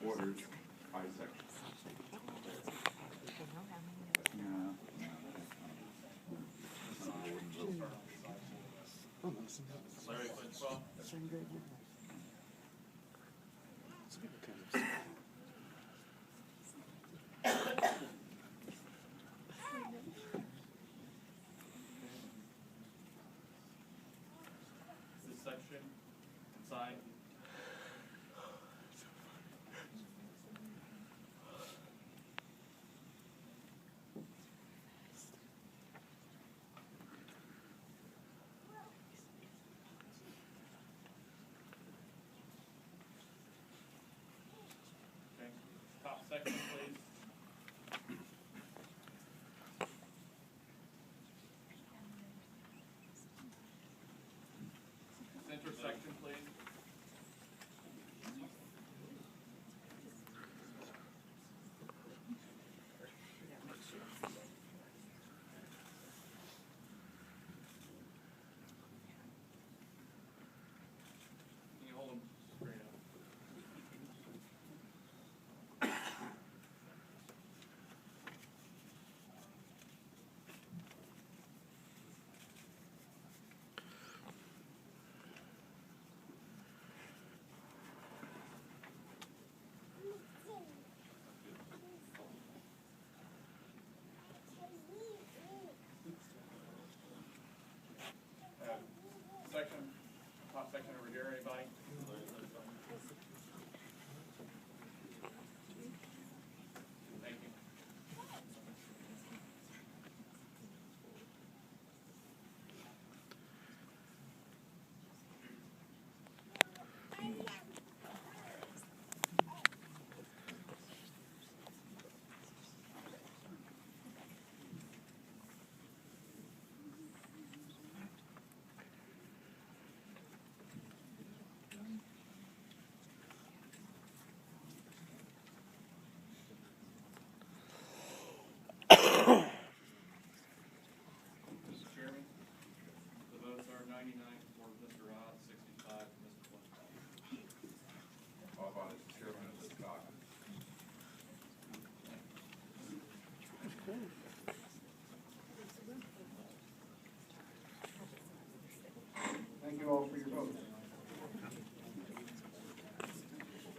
orders, I section. Larry Flinswell. This section inside. Okay. Top section, please. Center section, please. Can you hold them straight up? Section, top section over here, anybody? Thank you. Mr. Chairman, the votes are 99 for Mr. Rod, 65 for Mr. Flinswell. How about as chairman of this caucus? Thank you all for your votes.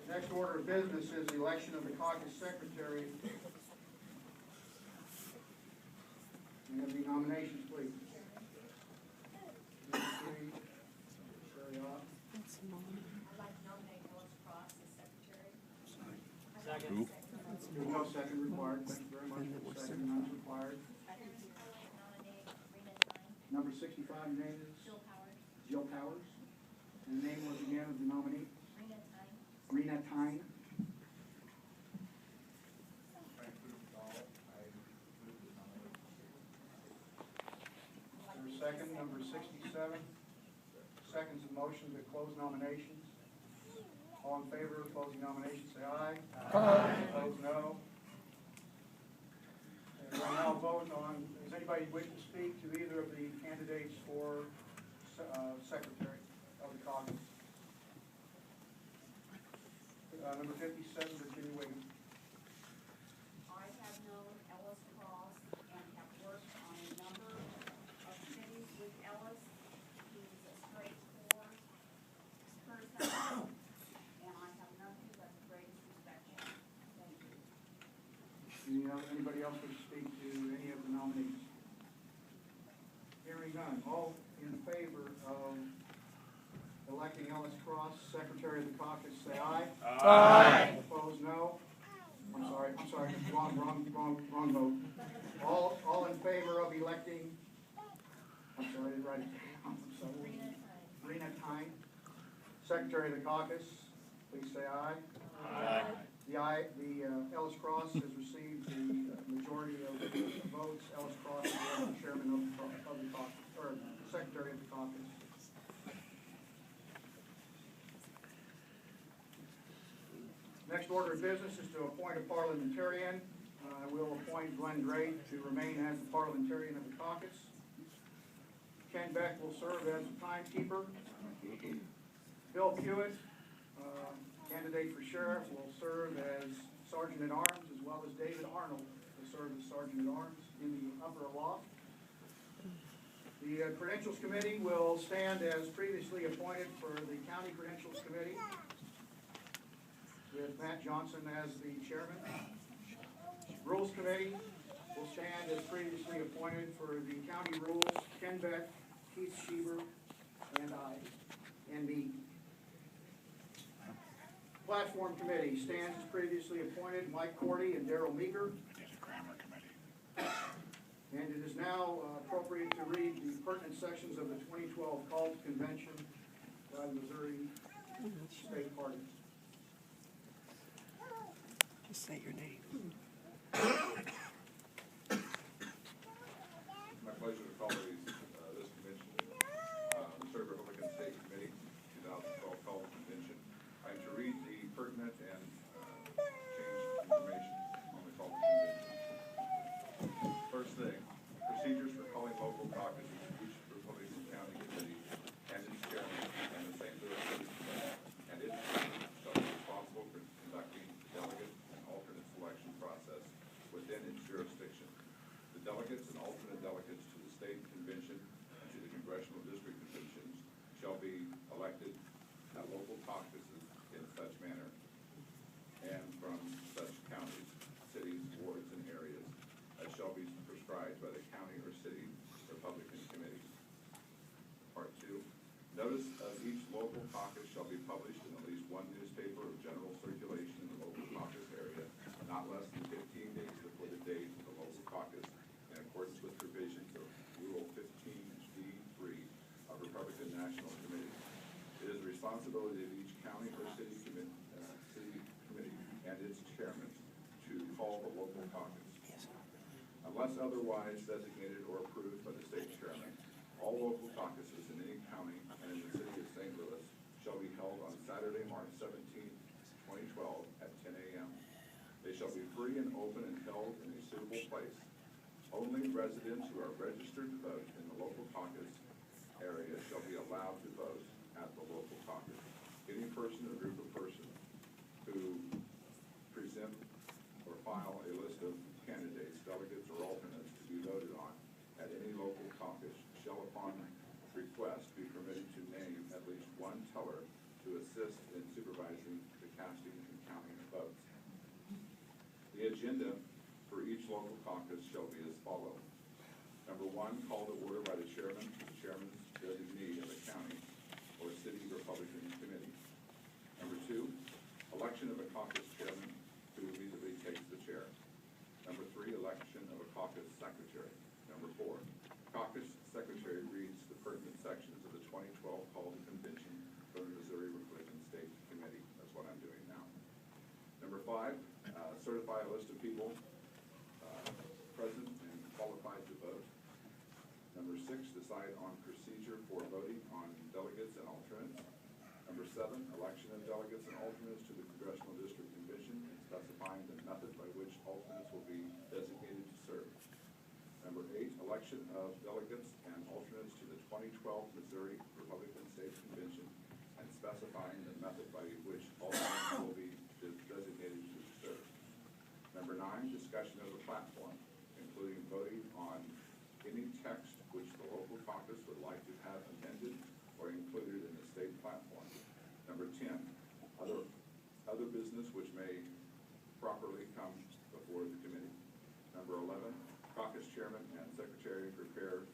Next order of business is the election of the caucus secretary. May I have the nominations, please? I'd like to nominate Ellis Cross as secretary. There's no second required. Thank you very much. Second none is required. I'd like to nominate Rena Tyne. Number 65, your name is? Jill Powers. Jill Powers. And the name was again of the nominee? Rena Tyne. Rena Tyne. There's a second, number 67. Seconds the motion to close nominations. All in favor of closing nominations, say aye. Aye. Opposed, no. And we'll now vote on, does anybody wish to speak to either of the candidates for secretary of the caucus? Number 57, Virginia Wiggins. I have known Ellis Cross and have worked on a number of committees with Ellis. He's a straightforward person, and I have nothing but the greatest respect for him. Thank you. Anybody else wish to speak to any of the nominees? Hearing none, all in favor of electing Ellis Cross, secretary of the caucus, say aye. Aye. Opposed, no. I'm sorry, wrong vote. All in favor of electing, I'm sorry, I didn't write it down. I'm sorry. Rena Tyne. Rena Tyne, secretary of the caucus, please say aye. Aye. The Ellis Cross has received the majority of the votes. Ellis Cross is the chairman of the caucus, or secretary of the caucus. Next order of business is to appoint a parliamentarian. We'll appoint Glenn Gray to remain as the parliamentarian of the caucus. Ken Beck will serve as the timekeeper. Bill Hewitt candidate for sheriff will serve as sergeant at arms, as well as David Arnold will serve as sergeant at arms in the upper loft. The Credentials Committee will stand as previously appointed for the County Credentials Committee, with Matt Johnson as the chairman. Rules Committee will stand as previously appointed for the County Rules, Ken Beck, Keith Schieber, and I. And the Platform Committee stands as previously appointed Mike Cordy and Darrell Meeker. There's a grammar committee. And it is now appropriate to read the pertinent sections of the 2012 Call to Convention by the Missouri State Party. Just say your name. My pleasure to call this convention, Missouri Republican State Committee 2012 Call to Convention. I am to read the pertinent and changed information on the call to convention. First thing, procedures for calling local caucuses in each Republican County committee and its chairman and the St. Louis City Committee and its chairman shall be responsible for conducting the delegate and alternate selection process within its jurisdiction. The delegates and alternate delegates to the state convention and to the congressional district conventions shall be elected at local caucuses in such manner and from such counties, cities, wards, and areas as shall be prescribed by the county or city Republican committees. Part 2, notice of each local caucus shall be published in at least one newspaper of general circulation in the local caucus area, not less than 15 days before the date of the local caucus, in accordance with provisions of Rule 15D3 of Republican National Committee. It is the responsibility of each county or city committee and its chairman to call the local caucus. Unless otherwise designated or approved by the state chairman, all local caucuses in any county and in the city of St. Louis shall be held on Saturday, March 17, 2012 at 10 a.m. They shall be free and open and held in a suitable place. Only residents who are registered to vote in the local caucus area shall be allowed to vote at the local caucus. Any person or group of persons who present or file a list of candidates, delegates, or alternates to be voted on at any local caucus shall, upon request, be permitted to name at least one teller to assist in supervising the casting and counting of votes. The agenda for each local caucus shall be as follows. Number 1, call to order by the chairman's designee of the county or city Republican committee. Number 2, election of a caucus chairman who immediately takes the chair. Number 3, election of a caucus secretary. Number 4, caucus secretary reads the pertinent sections of the 2012 Call to Convention from the Missouri Republican State Committee. That's what I'm doing now. Number 5, certify a list of people present and qualified to vote. Number 6, decide on procedure for voting on delegates and alternates. Number 7, election of delegates and alternates to the Congressional District Convention and specifying the method by which alternates will be designated to serve. Number 8, election of delegates and alternates to the 2012 Missouri Republican State Convention and specifying the method by which alternates will be designated to serve. Number 9, discussion of the platform, including voting on any text which the local caucus would like to have amended or included in the state platform. Number 10, other business which may properly come before the committee. Number 11, caucus chairman and secretary prepare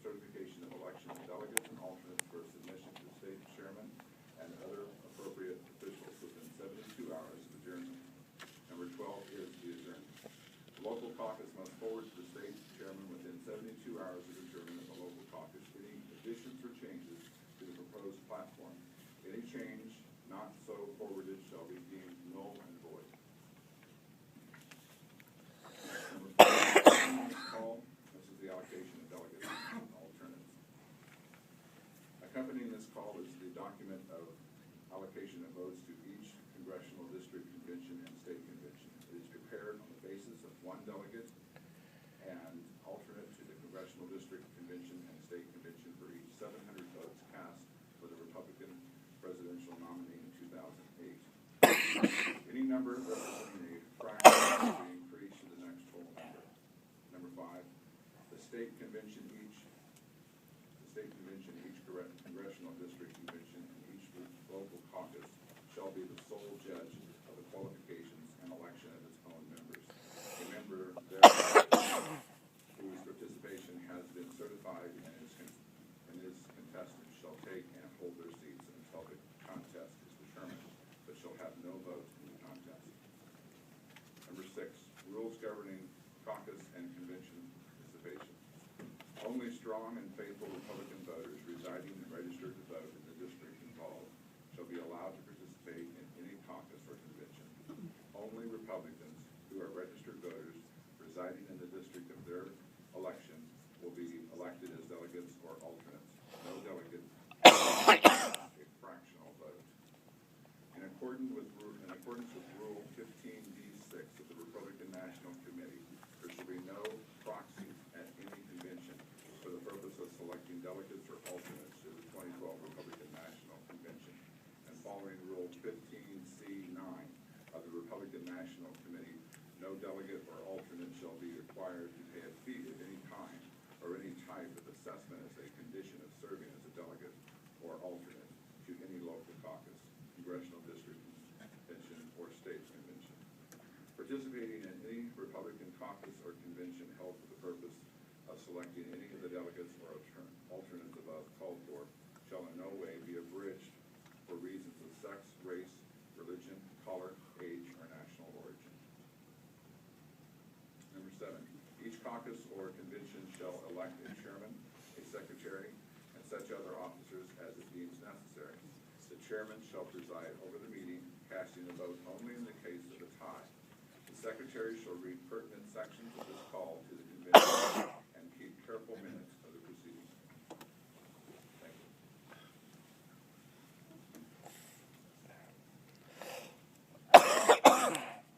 state convention, each congressional district convention, and each local caucus shall be the sole judge of the qualifications and election of its own members. A member thereof whose participation has been certified and is contested shall take and hold their seats until the contest is determined, but shall have no vote in the contest. Number 6, rules governing caucus and convention participation. Only strong and faithful Republican voters residing and registered to vote in the district involved shall be allowed to participate in any caucus or convention. Only Republicans who are registered voters residing in the district of their election will be elected as delegates or alternates. No delegate a fractional vote. In accordance with Rule 15D6 of the Republican National Committee, there shall be no proxy at any convention for the purpose of selecting delegates or alternates to the 2012 Republican National Convention. And following Rule 15C9 of the Republican National Committee, no delegate or alternate shall be required to pay a fee of any kind or any type of assessment as a condition of serving as a delegate or alternate to any local caucus, congressional district convention, or state convention. Participating in any Republican caucus or convention held for the purpose of selecting any of the delegates or alternates above called for shall in no way be abridged for reasons of sex, race, religion, color, age, or national origin. Number 7, each caucus or convention shall elect a chairman, a secretary, and such other officers as it deems necessary. The chairman shall preside over the meeting, casting a vote only in the case of a tie. The secretary shall read pertinent sections of this call to the convention and keep careful minutes of the proceedings. Thank you.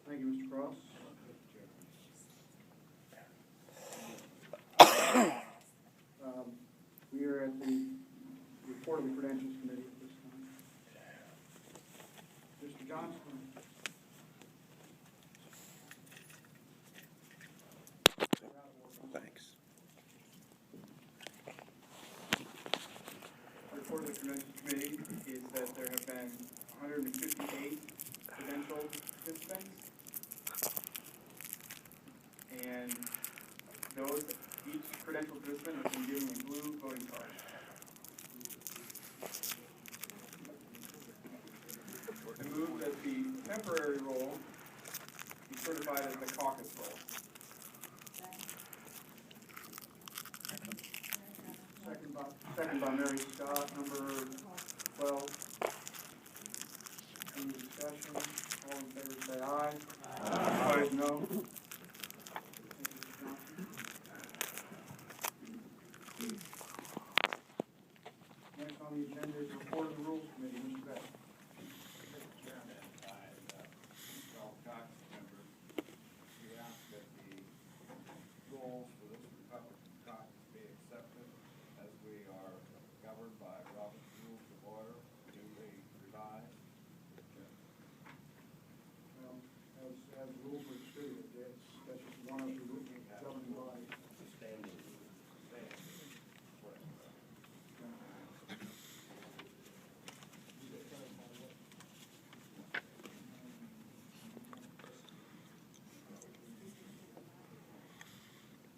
Thank you, Mr. Cross. We are at the report of the Credentials Committee at this time. Mr. Johnson. Thanks. The report of the Credentials Committee is that there have been 158 credential participants. And each credential participant has been given a blue voting card. I move that the temporary roll be certified as the caucus roll. Second by Mary Scott, number 12. Any discussion? All in favor say aye. Aye. Opposed, no. Thank you, Mr. Johnson. Next on the agenda is report of the Rules Committee. Mr. Beck. Mr. Chairman, all Caucus members, we ask that the rules for this Republican caucus be accepted as we are governed by Robert's Rules of Order, duly revised. Well, as rules were distributed, that's just one of the governing bodies.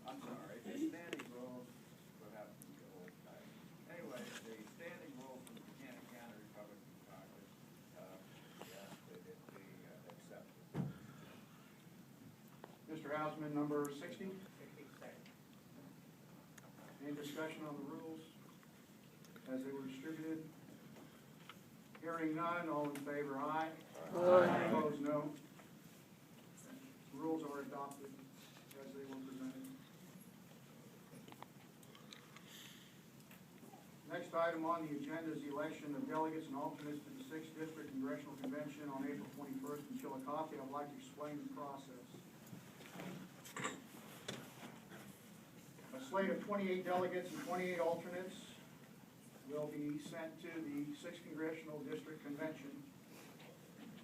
I'm sorry, the standing rules would have to be old type. Anyway, the standing rules for the Buchanan County Republican Caucus, we ask that it be accepted. Mr. Hausman, number 60. Any discussion on the rules as they were distributed? Hearing none, all in favor, aye. Aye. Opposed, no. Rules are adopted as they were presented. Next item on the agenda is the election of delegates and alternates to the 6th District Congressional Convention on April 21st in Chillicothe. I'd like to explain the process. A slate of 28 delegates and 28 alternates will be sent to the 6th Congressional District Convention.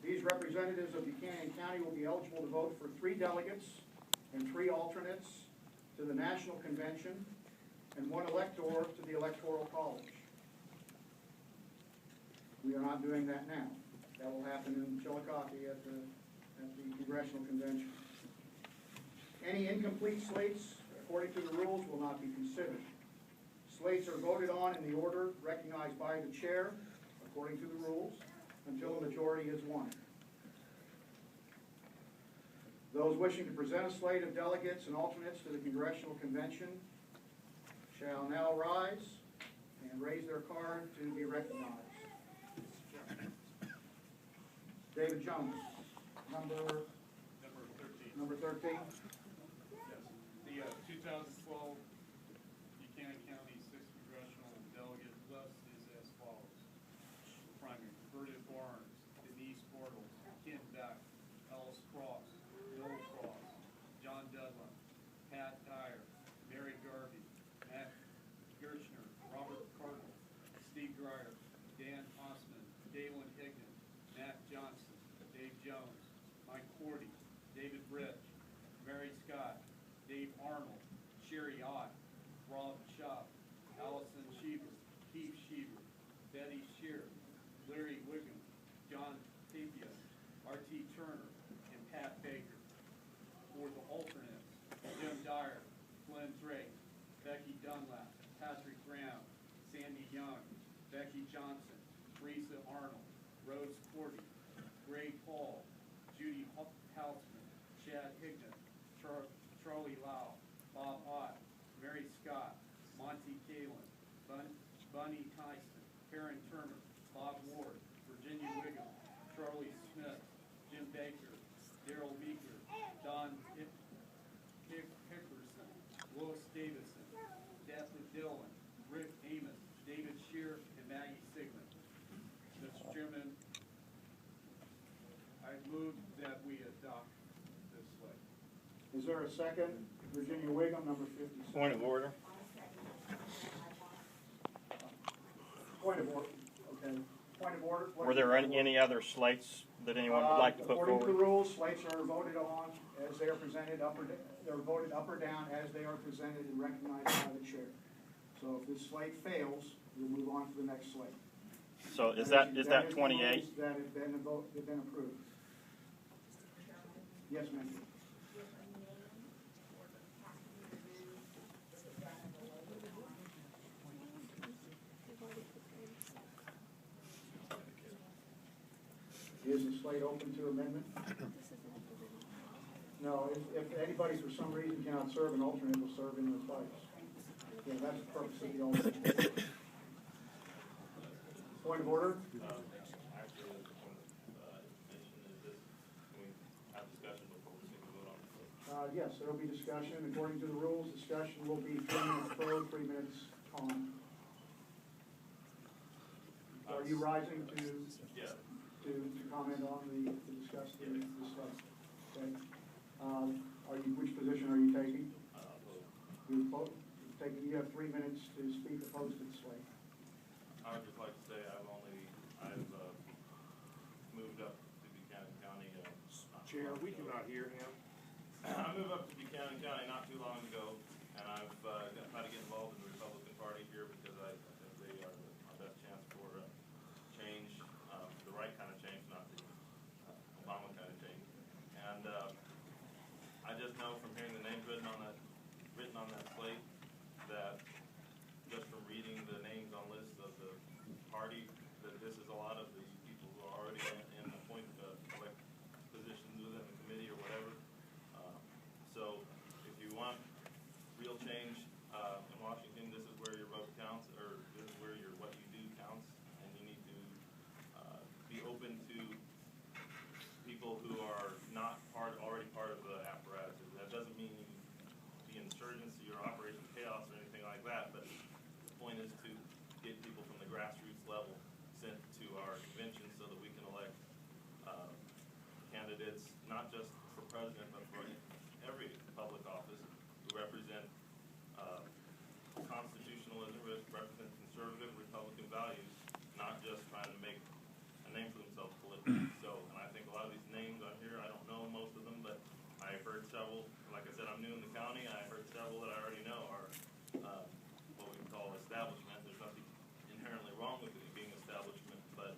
These representatives of Buchanan County will be eligible to vote for 3 delegates and 3 alternates to the National Convention and 1 elector to the Electoral College. We are not doing that now. That will happen in Chillicothe at the Congressional Convention. Any incomplete slates, according to the rules, will not be considered. Slates are voted on in the order recognized by the chair, according to the rules, until a majority is won. Those wishing to present a slate of delegates and alternates to the Congressional Convention shall now rise and raise their card to be recognized. David Jones, number 13. number 13. Yes. The 2012 Buchanan County 6th Congressional Delegate list is as follows. Primary, Berta Barnes, Denise Bortles, Ken Beck, Ellis Cross, Noel Cross, John Dedlin, Pat Dyer, Mary Garvey, Matt Gershner, Robert Cardinal, Steve Dreyer, Dan Osman, Dalen Higdon, Matt Johnson, Dave Jones, Mike Cordy, David Rich, Mary Scott, Dave Arnold, Sherry Ott, Rob Schaub, Allison Sheever, Keith Sheever, Betty Shear, Larry Wiggum, John Tapia, R.T. Turner, and Pat Baker. For the alternates, Jim Dyer, Glenn Drake, Becky Dunlap, Patrick Brown, Sandy Young, Becky Johnson, Teresa Arnold, Rose Cordy, Greg Paul, Judy Houseman, Chad Higdon, Charlie Lau, Bob Ott, Mary Scott, Monty Kalin, Bunny Tyson, Karen Turner, Bob Ward, Virginia Wiggum, Charlie Smith, Jim Baker, Darrell Meeker, Don Hickerson, Willis Davison, Daphne Dillon, Rick Amos, David Shear, and Maggie Sigmund. Mr. Chairman, I move that we adopt this slate. Is there a second? Virginia Wiggum, number 57. Point of order. Point of order, okay. Point of order. What Were is there your point of any other slates that anyone would like to put According to the forward? rules, slates are voted on as they are presented, they're voted up or down as they are presented and recognized by the chair. So if this slate fails, we'll move on to the next slate. So is That that is the 28? rules that have been approved. Yes, ma'am. Is the slate open to amendment? No, if anybody for some reason cannot serve, an alternate will serve in their place. Yeah, that's the purpose of the alternate. Point of order? Actually, the point of mention is this, can we have discussion before we take a vote on the slate? Yes, there will be discussion. According to the rules, discussion will be 3 minutes pro, 3 minutes con. Are you rising to Yeah. comment on the discuss the slate? Okay. Which position are you taking? You have 3 minutes to speak opposed to the slate. I would just like to say I've moved up to Buchanan County. Chair, we cannot hear him. I moved up to Buchanan County not too long ago, and I've tried to get involved in the Republican Party here because I think they are our best chance for change, the right kind of change, not the Obama kind of change. And I just know from hearing the names written on that slate that just from reading the names on lists of the party, that this is a lot of the people who are already in appointed elect positions within the committee or whatever. So if you want real change in Washington, this is where your vote counts, or this is where what you do counts, and you need to be open to people who are not already part of the apparatus. That doesn't mean you be insurgency or Operation Chaos or anything like that, but the point is to get people from the grassroots level sent to our convention so that we can elect candidates, not just for president, but for every public office who represent constitutionalism, represent conservative Republican values, not just trying to make a name for themselves politically. So, and I think a lot of these names on here, I don't know most of them, but I've heard several. Like I said, I'm new in the county. I've heard several several that I already know are what we call establishment. There's nothing inherently wrong with it being establishment, but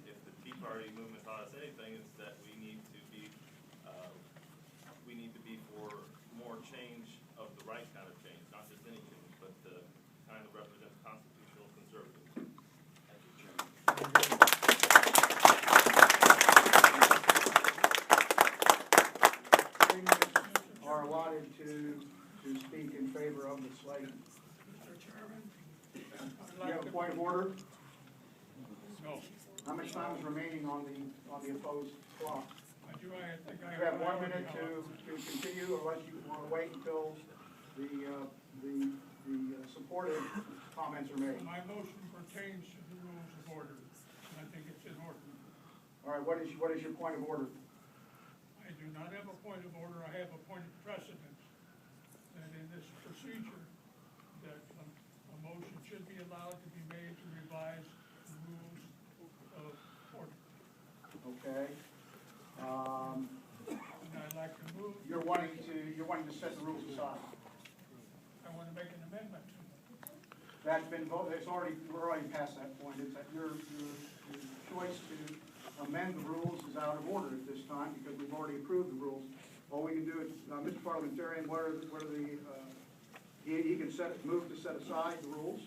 if the Tea Party movement taught us anything, it's that we need to be for more change of the right kind of change, not just any change, but the kind that represents constitutional conservatism. Thank you, Chairman. Are allotted to speak in favor of the slate. Mr. Chairman, You have a point of order? No. How much time is remaining on the opposed clock? I think I You have 1 minute to continue, unless you want to wait until the supportive comments are made. My motion pertains to the rules of order, and I think it's in order. All right, what is your point of order? I do not have a point of order, I have a point of precedent, that in this procedure, that a motion should be allowed to be made to revise the rules of order. Okay. And I'd like to move, You're wanting to set the rules aside. I want to make an amendment to it. That's been voted, we're already past that point. It's that your choice to amend the rules is out of order at this time because we've already approved the rules. All we can do is, Mr. Parliamentarian, he can move to set aside the rules.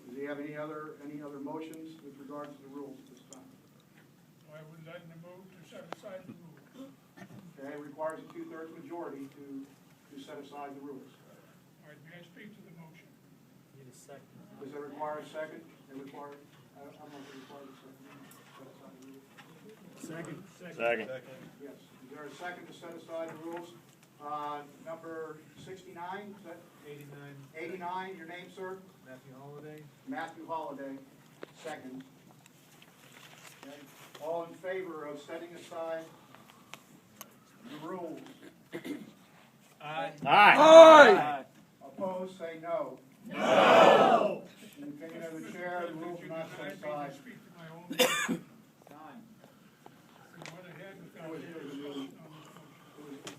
Does he have any other motions with regards to the rules at this time? I would like to move to set aside the rules. Okay, it requires a 2/3 majority to set aside the rules. All right, may I speak to the motion? Does it require a second? It requires, I don't know if it requires a second. Set aside the rules. Second. Yes. Is there a second to set aside the rules? Number 69, is that? 89. 89, your name, sir? Matthew Holliday. Matthew Holliday, second. Okay. All in favor of setting aside the rules? Aye. Opposed, say no. No! In the opinion of the chair, the rules are not set aside. Speak to my own motion. We went ahead without any discussion on this motion.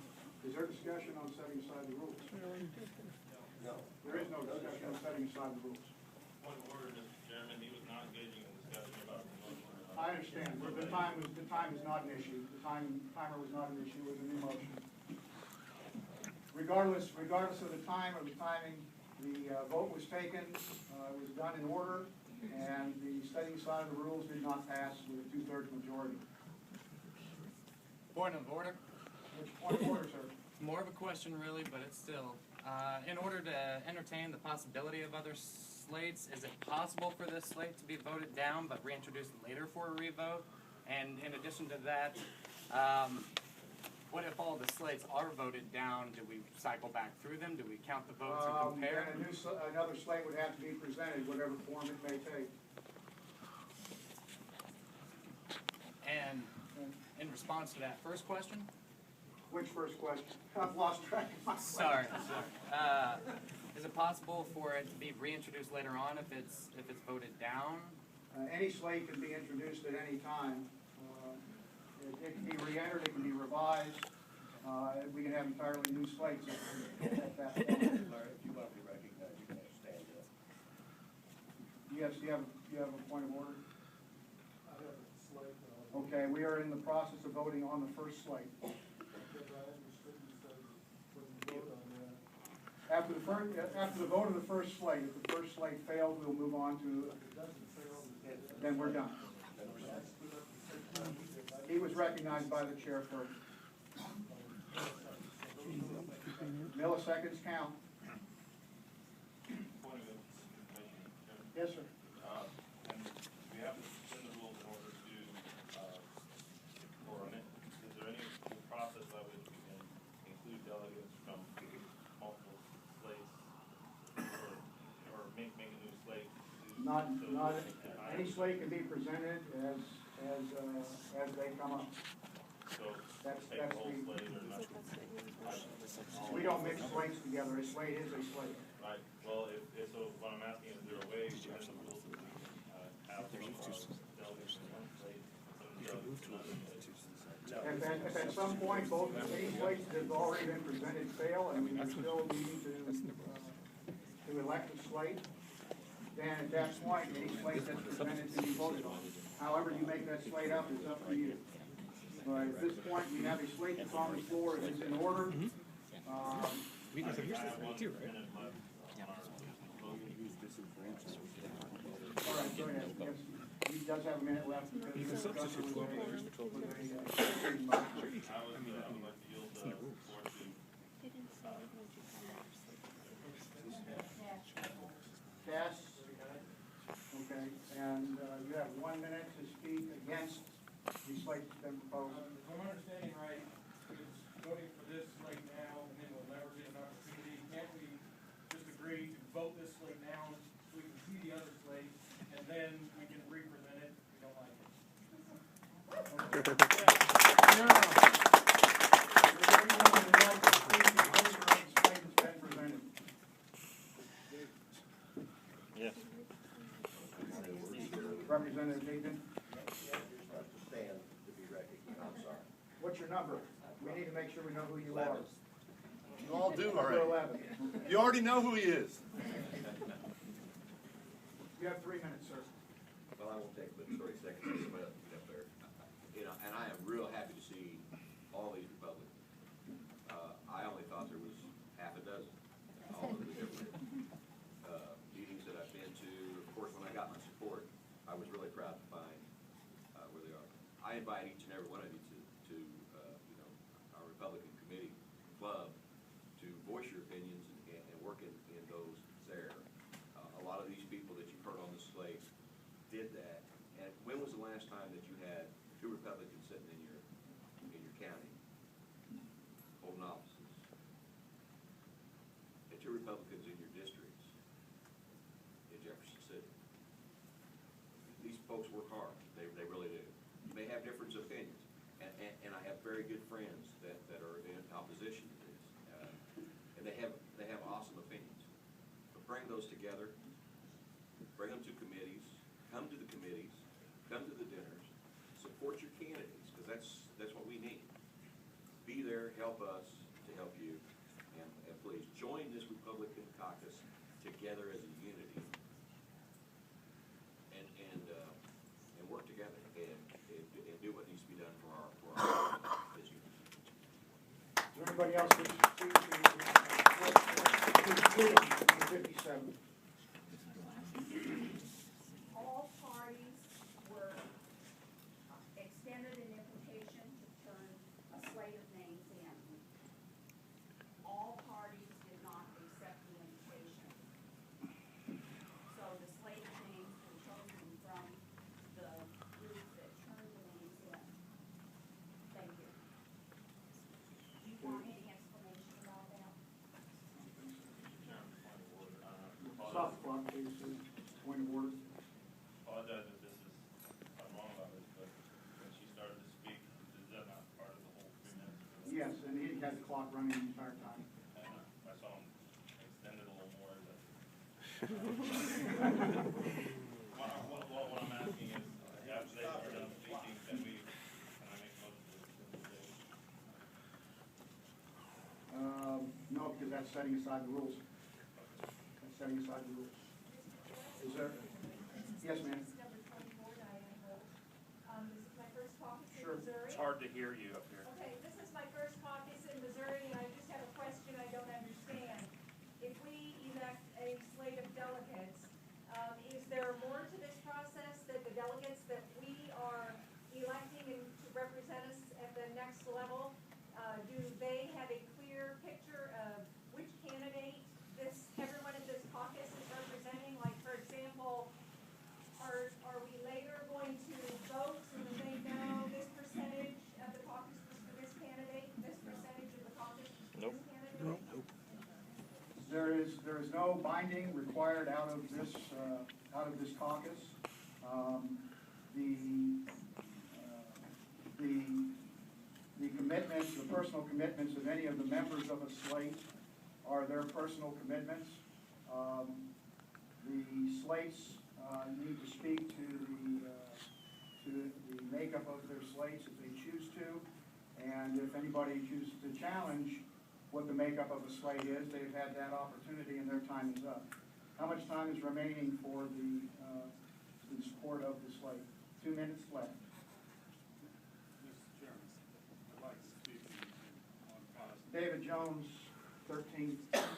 Is there discussion on setting aside the rules? No. There is no discussion on setting aside the rules. Point of order, Mr. Chairman, he was not engaging in discussion about the motion. I understand, but the time is not an issue. The timer was not an issue, it was a new motion. Regardless of the time or the timing, the vote was taken, it was done in order, and the setting aside of the rules did not pass with a 2/3 majority. Point of order. Which point of order, sir? More of a question, really, but it's still. In order to entertain the possibility of other slates, is it possible for this slate to be voted down but reintroduced later for a revote? And in addition to that, what if all the slates are voted down? Do we cycle back through them? Do we count the votes and compare? And another slate would have to be presented, whatever form it may take. And in response to that first question, Which first question? I've lost track of my question. sorry, is it possible for it to be reintroduced later on if it's voted down? Any slate can be introduced at any time. It can be re-entered, it can be revised. We can have entirely new slates at that point. Larry, if you want to be recognized, you can stand up. Yes, you have a point of order? I have a slate. Okay, we are in the process of voting on the first slate. After the vote of the first slate, if the first slate failed, we'll move on to, then we're done. He was recognized by the chair first. Milliseconds count. Point of information, Chairman. Yes, sir. And we have to suspend the rules in order to, is there any process by which we can include delegates from multiple slates or make a new slate? Not, any slate can be presented as they come up. So That's take the whole the, slate or not? we don't mix slates together, a slate is a slate. Right, well, so what I'm asking, is there a way within the rules to have some delegates from one slate, some delegates from another slate? No, If at some point both any slates that have already been presented fail and we're still needing to elect a slate, then at that point, any slate that's presented can be voted on. However you make that slate up is up to you. But at this point, we have a slate that's on the floor, it is in order. We can here's this one too, right? All right, go ahead. Yes, he does have a minute left. You can substitute 12 players for 12 players. I would like to yield the floor to Cass? Okay, and you have 1 minute to speak against the slate that's been proposed. If I'm understanding right, it's voting for this slate now, and then we'll never get an opportunity. Can't we just agree to vote this slate now, so we can see the other slate, and then we can represent it if we don't like it? Is there anyone who would like to speak in favor of the slate that's been presented? Yes. Representative Higgin? Stand to be recognized, I'm sorry. What's your number? We need to make sure we know who you are. You all do Number already. 11. You already know who he is. You have 3 minutes, sir. Well, I won't take but 30 seconds to get up there. You know, and I am real happy to see all these Republicans. I only thought there was half a dozen, all of the different meetings that I've been to. Of course, when I got my support, I was really proud to find where they are. I invite each and every one of you to you know, our Republican committee club to voice your opinions and work in those there. A lot of these people that you've heard on the slate did that. And when was the last time that you had 2 Republicans sitting in your county holding offices, and 2 Republicans in your districts in Jefferson City? These folks work hard. They really do. You may have different opinions, and I have very good friends that are in opposition to this, and they have awesome opinions. But bring those together. Bring them to committees. Come to the committees. Come to the dinners. Support your candidates, because that's what we need. Be there. Help us to help you, and please join this Republican caucus together as a unity, and work together and do what needs to be done for our this unity. Is there anybody else who speaks to 57? All parties were extended an invitation to turn a slate of names in. All parties did not accept the invitation. So the slate of names were chosen from the group that turned the names in. Thank you. Do you want any explanation about that? Stop the clock, please, sir. Point of order. Apologize if this is, I'm wrong about this, but when she started to speak, is that not part of the whole 3 minutes? Yes, and he had the clock running the entire time. And I saw him extend it a little more, but. What I'm asking is, after they are done speaking, can I make a motion to No, because that's setting aside the rules. That's setting aside the rules. Is there? Yes, ma'am. This is number 24, Diane Holt. This is my first caucus in Sure. Missouri. It's hard to hear you up here. Okay, this is my first caucus in Missouri, and I just have a question I don't understand. If we elect a slate of delegates, is there more to this process that the delegates that we are electing and to represent us at the next level, do they have a clear picture of which candidate everyone at this caucus is representing? Like, for example, are we later going to vote so that they know this percentage of the caucus was for this candidate, this percentage of the caucus was for this candidate? There is no binding required out of this caucus. The commitments, the personal commitments of any of the members of a slate are their personal commitments. The slates need to speak to the makeup of their slates if they choose to. And if anybody chooses to challenge what the makeup of a slate is, they've had that opportunity and their time is up. How much time is remaining for the in support of the slate? 2 minutes left. Mr. Chairman, I'd like to speak on positive. David Jones, 13. Mr.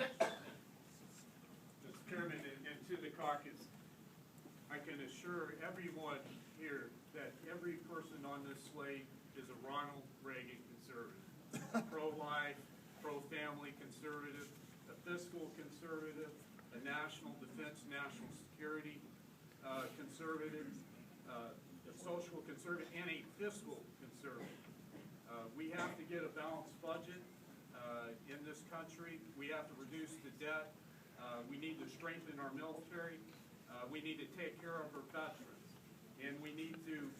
Chairman, and to the caucus, I can assure everyone here that every person on this slate is a Ronald Reagan conservative. Pro-life, pro-family conservative, a fiscal conservative, a national defense, national security conservative, a social conservative, and a fiscal conservative. We have to get a balanced budget in this country. We have to reduce the debt. We need to strengthen our military. We need to take care of our veterans. And we need to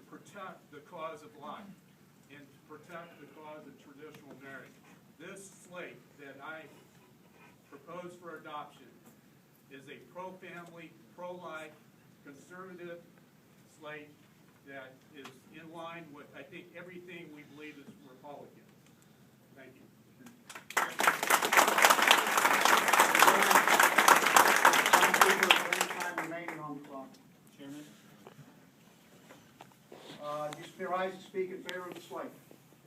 protect the cause of life and to protect the cause of traditional marriage. This slate that I propose for adoption is a pro-family, pro-life, conservative slate that is in line with, I think, everything we believe as Republicans. Thank you. Time remaining on the clock. Chairman? You rise to speak in favor of the slate.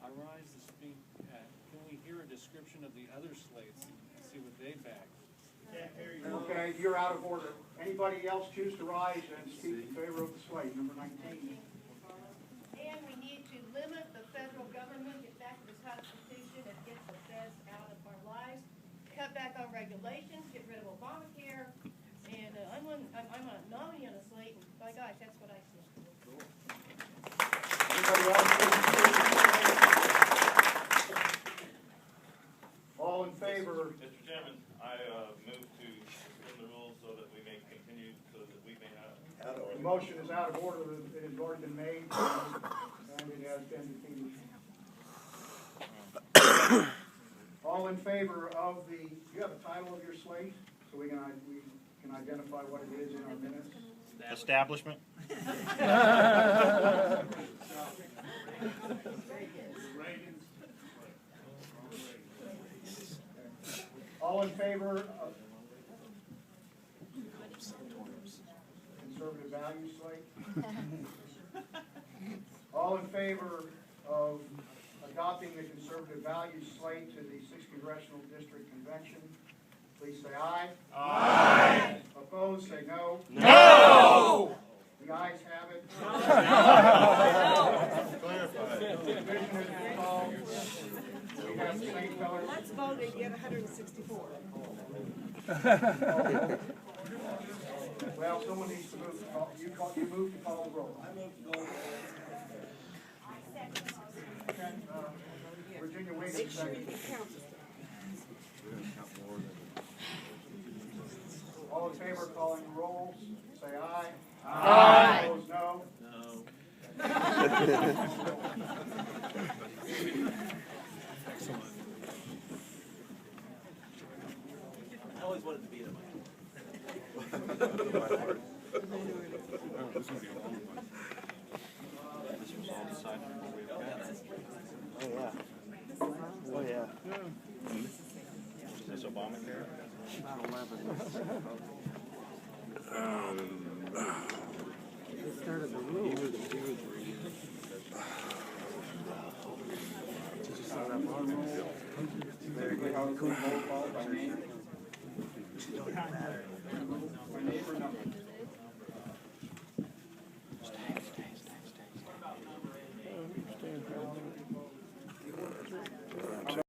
I rise to speak. Can we hear a description of the other slates and see what they back? Okay, you're out of order. Anybody else choose to rise and speak in favor of the slate? Number 19. And we need to limit the federal government, get back to the Constitution, and get the feds out of our lives. Cut back on regulations, get rid of Obamacare, and I'm a nominee on a slate, and by gosh, that's what I see. Anybody else? All in favor? Mr. Chairman, I move to suspend the rules so that we may continue, so that we may have. The motion is out of order. It has already been made, and it has been defeated. All in favor of the, do you have a title of your slate? So we can identify what it is in our minutes? Establishment. All in favor of conservative value slate? All in favor of adopting the conservative values slate to the 6th Congressional District Convention, please say aye. Aye. Opposed, say no. No! The ayes have it. Clarify. Division has been called. We have the same colors. Let's vote and get 164. Well, someone needs to move to call, you move to call the roll. Virginia, wait a Make sure second. you count this. All in favor of calling the roll, say aye. Aye. Opposed, no. I always wanted to be in Oh, yeah. Is this Obamacare? It started the rule. He was reading. Very good. How could roll call by name? By name or number?